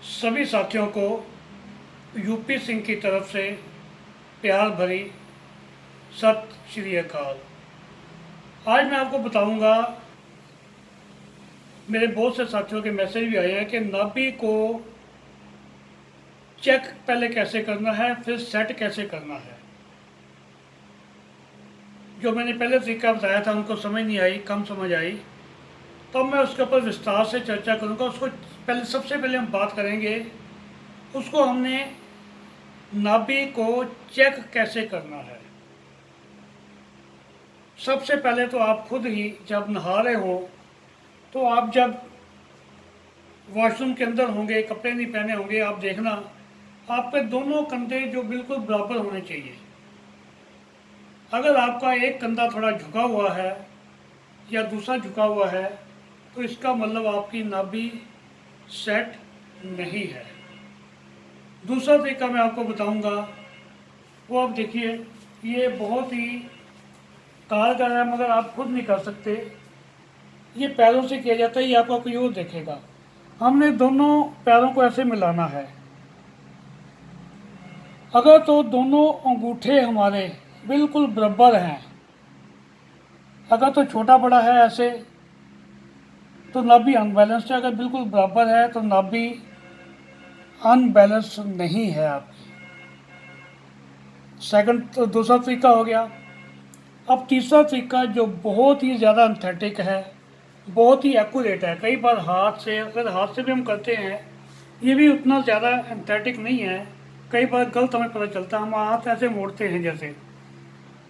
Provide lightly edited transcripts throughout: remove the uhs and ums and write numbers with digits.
सभी साथियों को यूपी सिंह की तरफ से प्यार भरी सत श्री अकाल। आज मैं आपको बताऊंगा, मेरे बहुत से साथियों के मैसेज भी आए हैं कि नाभि को चेक पहले कैसे करना है, फिर सेट कैसे करना है। जो मैंने पहले तरीका बताया था उनको समझ नहीं आई, कम समझ आई, तो मैं उसके ऊपर विस्तार से चर्चा करूंगा। उसको पहले सबसे पहले हम बात करेंगे, उसको हमने नाभि को चेक कैसे करना है। सबसे पहले तो आप खुद ही जब नहा रहे हो, तो आप जब वॉशरूम के अंदर होंगे, कपड़े नहीं पहने होंगे, आप देखना आपके दोनों कंधे जो बिल्कुल बराबर होने चाहिए। अगर आपका एक कंधा थोड़ा झुका हुआ है या दूसरा झुका हुआ है, तो इसका मतलब आपकी नाभि सेट नहीं है। दूसरा तरीका मैं आपको बताऊंगा, वो आप देखिए, ये बहुत ही कारगर है, मगर आप खुद नहीं कर सकते। ये पैरों से किया जाता है, ये आपका कोई और देखेगा। हमने दोनों पैरों को ऐसे मिलाना है। अगर तो दोनों अंगूठे हमारे बिल्कुल बराबर हैं, अगर तो छोटा बड़ा है ऐसे, तो नाभि अनबैलेंस्ड है। अगर बिल्कुल बराबर है तो नाभि अनबैलेंस्ड नहीं है आपकी। सेकंड तो दूसरा तरीका हो गया। अब तीसरा तरीका जो बहुत ही ज़्यादा एंथेटिक है, बहुत ही एक्यूरेट है। कई बार हाथ से, अगर हाथ से भी हम करते हैं, ये भी उतना ज़्यादा एंथेटिक नहीं है। कई बार गलत हमें पता चलता है, हम हाथ ऐसे मोड़ते हैं जैसे,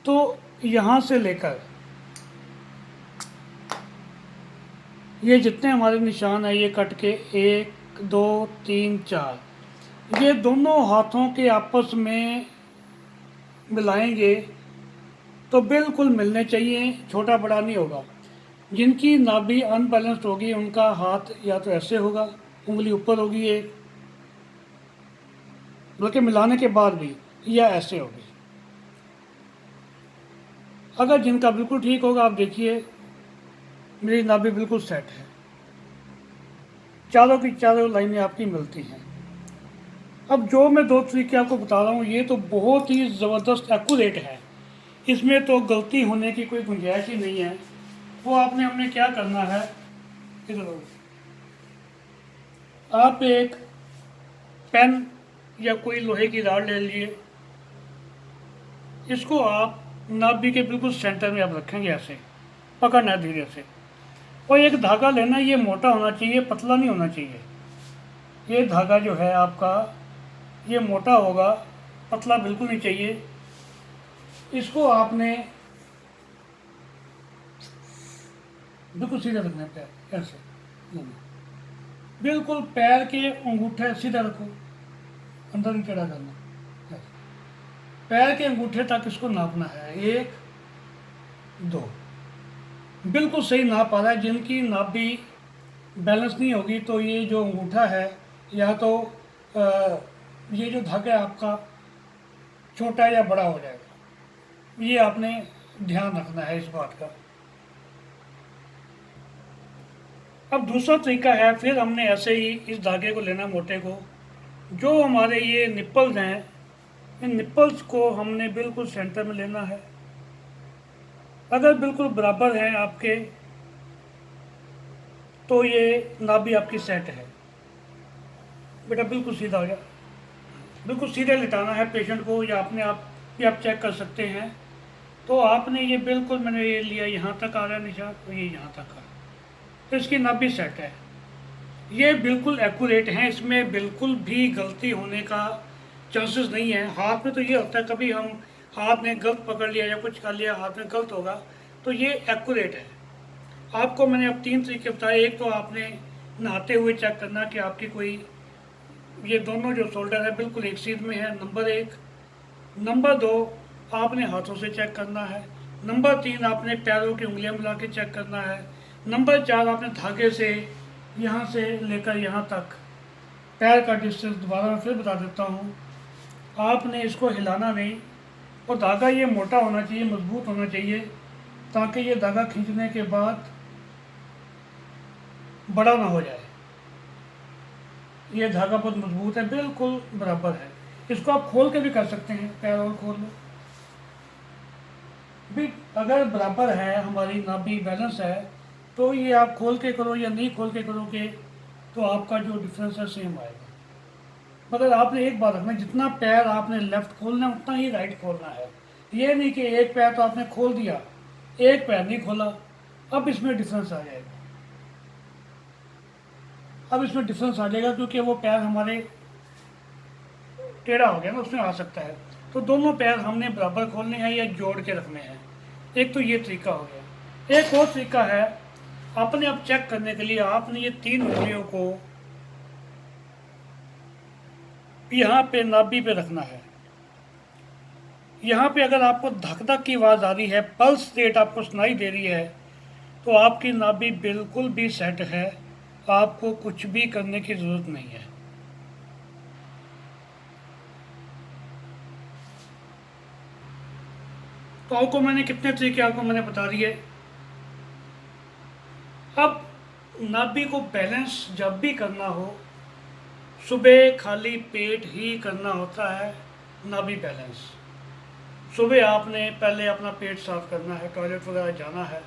तो यहाँ से लेकर ये जितने हमारे निशान है, ये कट के 1 2 3 4, ये दोनों हाथों के आपस में मिलाएंगे तो बिल्कुल मिलने चाहिए, छोटा बड़ा नहीं होगा। जिनकी नाभि अनबैलेंस्ड होगी उनका हाथ या तो ऐसे होगा, उंगली ऊपर होगी एक, बल्कि मिलाने के बाद भी, या ऐसे होगी। अगर जिनका बिल्कुल ठीक होगा, आप देखिए मेरी नाभि बिल्कुल सेट है, चारों की चारों लाइनें आपकी मिलती हैं। अब जो मैं दो तरीके आपको बता रहा हूँ, ये तो बहुत ही ज़बरदस्त एक्यूरेट है, इसमें तो गलती होने की कोई गुंजाइश ही नहीं है। वो आपने हमने क्या करना है, इधर आप एक पेन या कोई लोहे की रॉड ले लीजिए, इसको आप नाभि के बिल्कुल सेंटर में आप रखेंगे, ऐसे पकड़ना है धीरे से। और एक धागा लेना, ये मोटा होना चाहिए, पतला नहीं होना चाहिए। ये धागा जो है आपका, ये मोटा होगा, पतला बिल्कुल नहीं चाहिए। इसको आपने बिल्कुल सीधे रखना है, पैर ऐसे बिल्कुल पैर के अंगूठे सीधे रखो, अंदर नहीं टेढ़ा करना। पैर के अंगूठे तक इसको नापना है, 1 2, बिल्कुल सही नाप आ रहा है। जिनकी नाभि बैलेंस नहीं होगी, तो ये जो अंगूठा है, या तो ये जो धागा है आपका छोटा या बड़ा हो जाएगा। ये आपने ध्यान रखना है इस बात का। अब दूसरा तरीका है, फिर हमने ऐसे ही इस धागे को लेना, मोटे को, जो हमारे ये निप्पल्स हैं, इन निप्पल्स को हमने बिल्कुल सेंटर में लेना है। अगर बिल्कुल बराबर हैं आपके, तो ये नाभि आपकी सेट है। बेटा बिल्कुल सीधा हो जाए, बिल्कुल सीधे लिटाना है पेशेंट को, या अपने आप भी आप चेक कर सकते हैं। तो आपने ये बिल्कुल, मैंने ये लिया, यहाँ तक आ रहा है निशान, तो ये यहाँ तक आ रहा है, तो इसकी नाभि सेट है। ये बिल्कुल एक्यूरेट हैं, इसमें बिल्कुल भी गलती होने का चांसेस नहीं है। हाथ में तो ये होता है, कभी हम हाथ में गलत पकड़ लिया या कुछ कर लिया, हाथ में गलत होगा, तो ये एक्यूरेट है। आपको मैंने अब 3 तरीके बताए। एक तो आपने नहाते हुए चेक करना कि आपकी कोई, ये दोनों जो शोल्डर है बिल्कुल एक सीध में है, नंबर 1। नंबर 2, आपने हाथों से चेक करना है। नंबर 3, आपने पैरों की उंगलियां मिला के चेक करना है। नंबर 4, आपने धागे से यहाँ से लेकर यहाँ तक पैर का डिस्टेंस, दोबारा मैं फिर बता देता हूँ, आपने इसको हिलाना नहीं, और धागा ये मोटा होना चाहिए, मजबूत होना चाहिए, ताकि ये धागा खींचने के बाद बड़ा ना हो जाए। ये धागा बहुत मजबूत है, बिल्कुल बराबर है। इसको आप खोल के भी कर सकते हैं, पैर और खोल लो भी। अगर बराबर है, हमारी नाभि बैलेंस है, तो ये आप खोल के करो या नहीं खोल के करोगे तो आपका जो डिफरेंस है सेम आएगा। मगर आपने एक बात रखना, जितना पैर आपने लेफ्ट खोलना है उतना ही राइट खोलना है। ये नहीं कि एक पैर तो आपने खोल दिया, एक पैर नहीं खोला, अब इसमें डिफरेंस आ जाएगा। अब इसमें डिफरेंस आ जाएगा क्योंकि वो पैर हमारे टेढ़ा हो गया ना, उसमें आ सकता है। तो दोनों पैर हमने बराबर खोलने हैं या जोड़ के रखने हैं। एक तो ये तरीका हो गया। एक और तरीका है, अपने आप चेक करने के लिए आपने ये 3 उंगलियों को यहाँ पे नाभि पे रखना है। यहाँ पे अगर आपको धक धक की आवाज़ आ रही है, पल्स रेट आपको सुनाई दे रही है, तो आपकी नाभि बिल्कुल भी सेट है, आपको कुछ भी करने की ज़रूरत नहीं है। तो आपको मैंने कितने तरीके आपको मैंने बता दिए। अब नाभि को बैलेंस जब भी करना हो, सुबह खाली पेट ही करना होता है नाभि बैलेंस। सुबह आपने पहले अपना पेट साफ करना है, टॉयलेट वगैरह जाना है।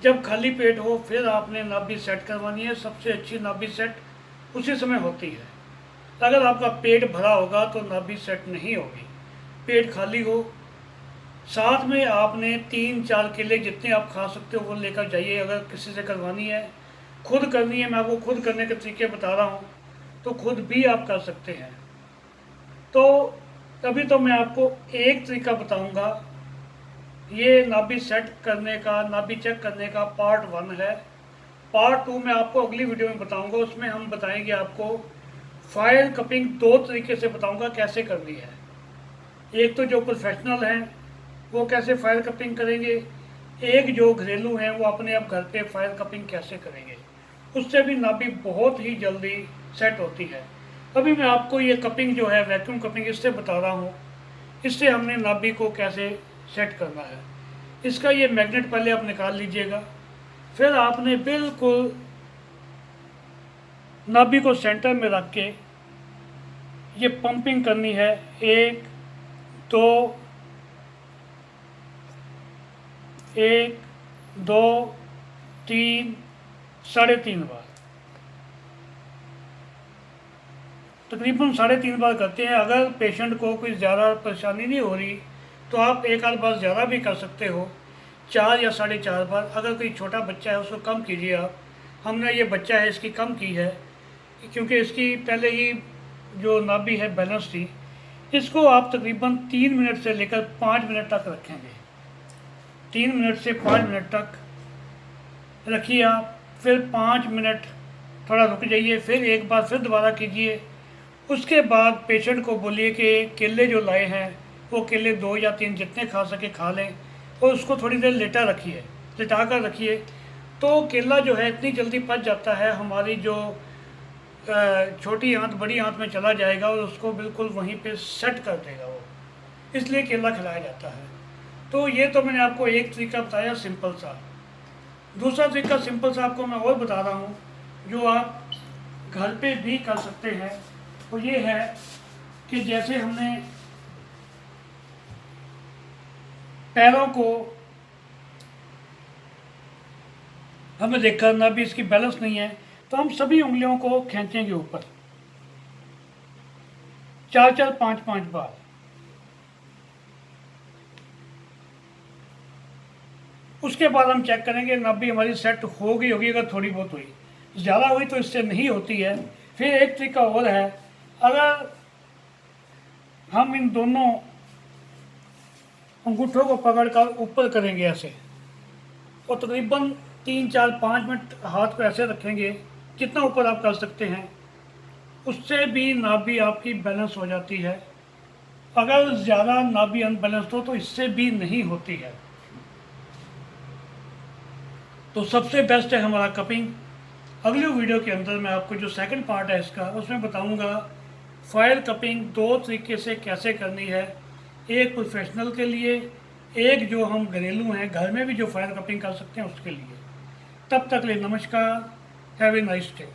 जब खाली पेट हो फिर आपने नाभि सेट करवानी है। सबसे अच्छी नाभि सेट उसी समय होती है। अगर आपका पेट भरा होगा तो नाभि सेट नहीं होगी। पेट खाली हो, साथ में आपने 3-4 केले जितने आप खा सकते हो वो लेकर जाइए। अगर किसी से करवानी है, खुद करनी है, मैं आपको खुद करने के तरीके बता रहा हूँ, तो खुद भी आप कर सकते हैं। तो अभी तो मैं आपको एक तरीका बताऊंगा। ये नाभि सेट करने का, नाभि चेक करने का पार्ट 1 है। पार्ट 2 मैं आपको अगली वीडियो में बताऊंगा। उसमें हम बताएंगे आपको फाइल कपिंग 2 तरीके से बताऊंगा कैसे करनी है। एक तो जो प्रोफेशनल हैं वो कैसे फाइल कपिंग करेंगे, एक जो घरेलू हैं वो अपने आप घर पे फाइल कपिंग कैसे करेंगे। उससे भी नाभि बहुत ही जल्दी सेट होती है। अभी मैं आपको ये कपिंग जो है, वैक्यूम कपिंग, इससे बता रहा हूँ। इससे हमने नाभि को कैसे सेट करना है। इसका ये मैग्नेट पहले आप निकाल लीजिएगा। फिर आपने बिल्कुल नाभि को सेंटर में रख के ये पंपिंग करनी है। 1 2 1 2 3 3.5 बार, तकरीबन 3.5 बार करते हैं। अगर पेशेंट को कोई ज़्यादा परेशानी नहीं हो रही तो आप एक आध बार ज़्यादा भी कर सकते हो, 4 या 4.5 बार। अगर कोई छोटा बच्चा है उसको कम कीजिए आप। हमने ये बच्चा है इसकी कम की है क्योंकि इसकी पहले ही जो नाभि है बैलेंस थी। इसको आप तकरीबन 3 मिनट से लेकर 5 मिनट तक रखेंगे। 3 मिनट से 5 मिनट तक रखिए आप। फिर 5 मिनट थोड़ा रुक जाइए, फिर एक बार फिर दोबारा कीजिए। उसके बाद पेशेंट को बोलिए कि केले जो लाए हैं वो केले 2 या 3 जितने खा सके खा लें, और उसको थोड़ी देर लेटा रखिए, लिटा कर रखिए। तो केला जो है इतनी जल्दी पच जाता है, हमारी जो छोटी आंत बड़ी आंत में चला जाएगा और उसको बिल्कुल वहीं पे सेट कर देगा वो, इसलिए केला खिलाया जाता है। तो ये तो मैंने आपको एक तरीका बताया सिंपल सा। दूसरा तरीका सिंपल सा आपको मैं और बता रहा हूँ जो आप घर पे भी कर सकते हैं। तो ये है कि जैसे हमने पैरों को, हमें देखा ना भी इसकी बैलेंस नहीं है, तो हम सभी उंगलियों को खींचेंगे ऊपर 4-4 5-5 बार। उसके बाद हम चेक करेंगे नाभि हमारी सेट हो गई होगी। अगर थोड़ी बहुत हुई, ज़्यादा हुई तो इससे नहीं होती है। फिर एक तरीका और है, अगर हम इन दोनों अंगूठों को पकड़कर ऊपर करेंगे ऐसे, और तकरीबन 3-4-5 मिनट हाथ को ऐसे रखेंगे, जितना ऊपर आप कर सकते हैं, उससे भी नाभि आपकी बैलेंस हो जाती है। अगर ज़्यादा नाभि अनबैलेंस हो तो इससे भी नहीं होती है। तो सबसे बेस्ट है हमारा कपिंग। अगली वीडियो के अंदर मैं आपको जो सेकंड पार्ट है इसका, उसमें बताऊंगा फाइल कपिंग 2 तरीके से कैसे करनी है। एक प्रोफेशनल के लिए, एक जो हम घरेलू हैं घर में भी जो फाइल कपिंग कर सकते हैं उसके लिए। तब तक लिए नमस्कार, हैव ए नाइस डे।